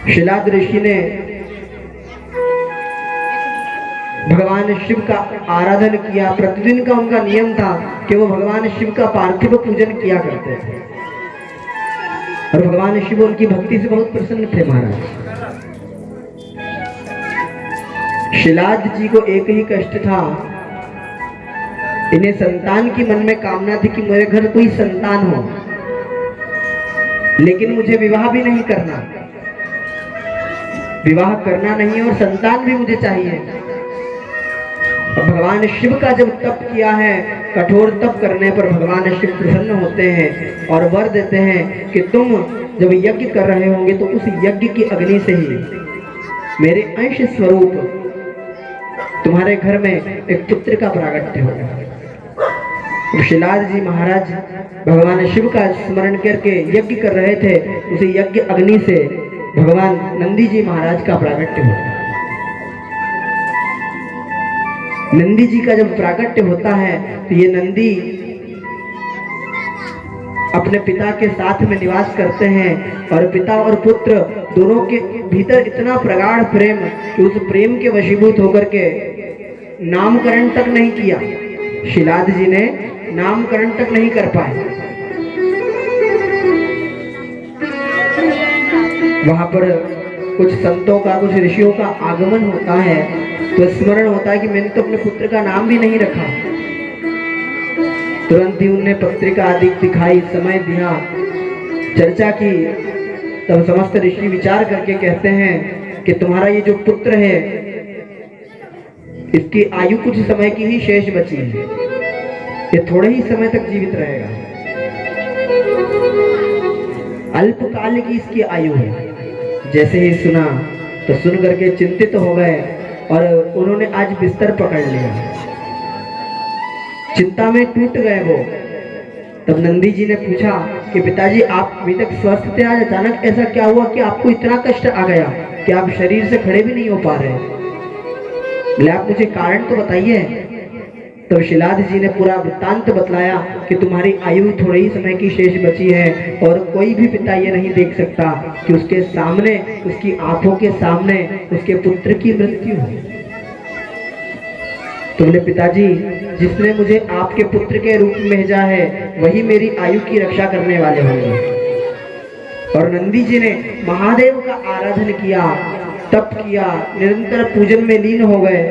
शिलाद ऋषि ने भगवान शिव का आराधन किया। प्रतिदिन का उनका नियम था कि वो भगवान शिव का पार्थिव पूजन किया करते थे और भगवान शिव उनकी भक्ति से बहुत प्रसन्न थे महाराज। शिलाद जी को एक ही कष्ट था, इन्हें संतान की मन में कामना थी कि मेरे घर कोई संतान हो, लेकिन मुझे विवाह भी नहीं करना, विवाह करना नहीं और संतान भी मुझे चाहिए। अब भगवान शिव का जब तप किया है, कठोर तप करने पर भगवान शिव प्रसन्न होते हैं और वर देते हैं कि तुम जब यज्ञ कर रहे होंगे तो उस यज्ञ की अग्नि से ही मेरे अंश स्वरूप तुम्हारे घर में एक पुत्र का प्रागट्य होगा। शिलाद जी महाराज भगवान शिव का स्मरण करके यज्ञ कर रहे थे, उसे यज्ञ अग्नि से भगवान नंदी जी महाराज का प्रागट्य होता है। नंदी जी का जब प्रागट्य होता है तो ये नंदी अपने पिता के साथ में निवास करते हैं और पिता और पुत्र दोनों के भीतर इतना प्रगाढ़ प्रेम कि उस प्रेम के वशीभूत होकर के नामकरण तक नहीं किया। शिलाद जी ने नामकरण तक नहीं कर पाए। वहां पर कुछ संतों का, कुछ ऋषियों का आगमन होता है तो स्मरण होता है कि मैंने तो अपने पुत्र का नाम भी नहीं रखा। तुरंत ही उनने पत्रिका आदि दिखाई, समय दिया, चर्चा की। तब समस्त ऋषि विचार करके कहते हैं कि तुम्हारा ये जो पुत्र है इसकी आयु कुछ समय की ही शेष बची है, ये थोड़े ही समय तक जीवित रहेगा, अल्पकाल की इसकी आयु है। जैसे ही सुना तो सुन करके चिंतित हो गए और उन्होंने आज बिस्तर पकड़ लिया, चिंता में टूट गए वो। तब नंदी जी ने पूछा कि पिताजी आप अभी तक स्वस्थ थे, आज अचानक ऐसा क्या हुआ कि आपको इतना कष्ट आ गया कि आप शरीर से खड़े भी नहीं हो पा रहे? बोले आप मुझे कारण तो बताइए। तो शिलाद जी ने पूरा वृत्तांत बतलाया कि तुम्हारी आयु थोड़े ही समय की शेष बची है और कोई भी पिता ये नहीं देख सकता कि उसके सामने, उसकी आंखों के सामने उसके पुत्र की मृत्यु हो। तो बोले पिताजी जिसने मुझे आपके पुत्र के रूप में भेजा है वही मेरी आयु की रक्षा करने वाले होंगे। और नंदी जी ने महादेव का आराधन किया, तप किया, निरंतर पूजन में लीन हो गए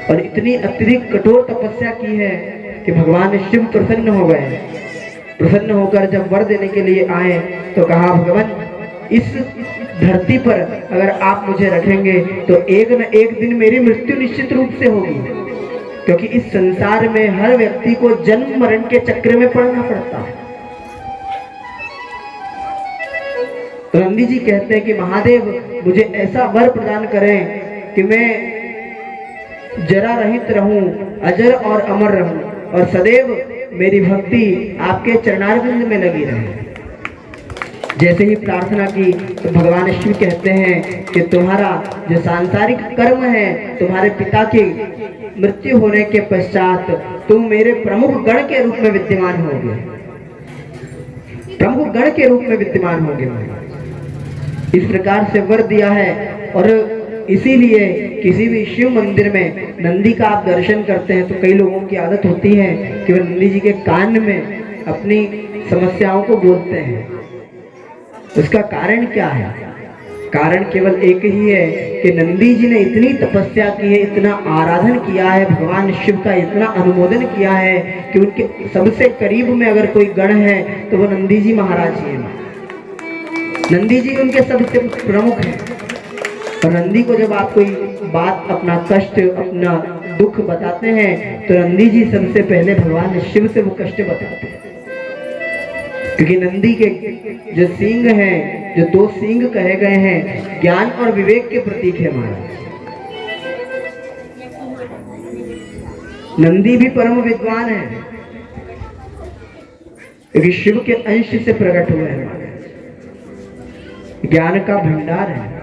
और इतनी अत्यधिक कठोर तपस्या की है कि भगवान शिव प्रसन्न हो गए। प्रसन्न होकर जब वर देने के लिए आए तो कहा भगवान इस धरती पर अगर आप मुझे रखेंगे तो एक न एक दिन मेरी मृत्यु निश्चित रूप से होगी, क्योंकि इस संसार में हर व्यक्ति को जन्म मरण के चक्र में पड़ना पड़ता है। तो नंदी जी कहते हैं कि महादेव मुझे ऐसा वर प्रदान करें कि मैं जरा रहित रहूं, अजर और अमर रहूं और सदैव मेरी भक्ति आपके चरणारविंद में लगी रहे। जैसे ही प्रार्थना की तो भगवान शिव कहते हैं कि तुम्हारा जो सांसारिक कर्म है, तुम्हारे पिता की मृत्यु होने के पश्चात तुम मेरे प्रमुख गण के रूप में विद्यमान होगे, प्रमुख गण के रूप में विद्यमान होगे। इस प्रकार से वर दिया है और इसीलिए किसी भी शिव मंदिर में नंदी का आप दर्शन करते हैं तो कई लोगों की आदत होती है कि वह नंदी जी के कान में अपनी समस्याओं को बोलते हैं। उसका कारण क्या है? कारण केवल एक ही है कि नंदी जी ने इतनी तपस्या की है, इतना आराधन किया है, भगवान शिव का इतना अनुमोदन किया है कि उनके सबसे करीब में अगर कोई गण है तो वो नंदी जी महाराज जी हैं। नंदी जी उनके सबसे प्रमुख हैं। और नंदी को जब आप कोई बात, अपना कष्ट, अपना दुख बताते हैं तो नंदी जी सबसे पहले भगवान शिव से वो कष्ट बताते हैं, क्योंकि नंदी के जो सींग हैं, जो दो सींग कहे गए हैं, ज्ञान और विवेक के प्रतीक है महाराज। नंदी भी परम विद्वान है क्योंकि शिव के अंश से प्रकट हुए हैं, ज्ञान का भंडार है।